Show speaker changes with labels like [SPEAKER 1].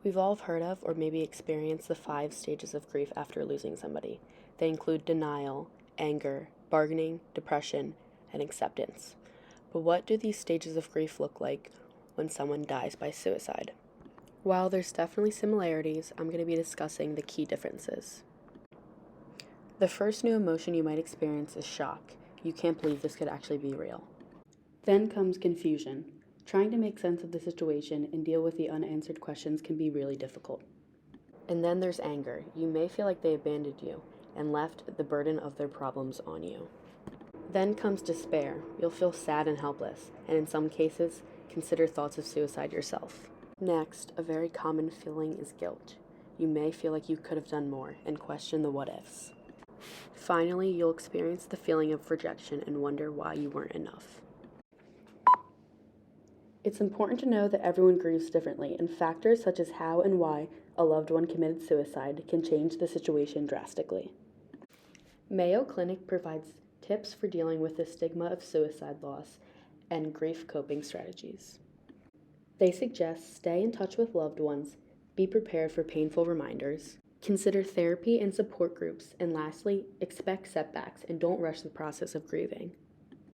[SPEAKER 1] We've all heard of or maybe experienced the 5 stages of grief after losing somebody. They include denial, anger, bargaining, depression, and acceptance. But what do these stages of grief look like when someone dies by suicide? While there's definitely similarities, I'm going to be discussing the key differences. The first new emotion you might experience is shock. You can't believe this could actually be real. Then comes confusion. Trying to make sense of the situation and deal with the unanswered questions can be really difficult. And then there's anger. You may feel like they abandoned you and left the burden of their problems on you. Then comes despair. You'll feel sad and helpless, and in some cases, consider thoughts of suicide yourself. Next, a very common feeling is guilt. You may feel like you could have done more and question the what-ifs. Finally, you'll experience the feeling of rejection and wonder why you weren't enough. It's important to know that everyone grieves differently, and factors such as how and why a loved one committed suicide can change the situation drastically. Mayo Clinic provides tips for dealing with the stigma of suicide loss and grief coping strategies. They suggest stay in touch with loved ones, be prepared for painful reminders, consider therapy and support groups, and lastly, expect setbacks and don't rush the process of grieving.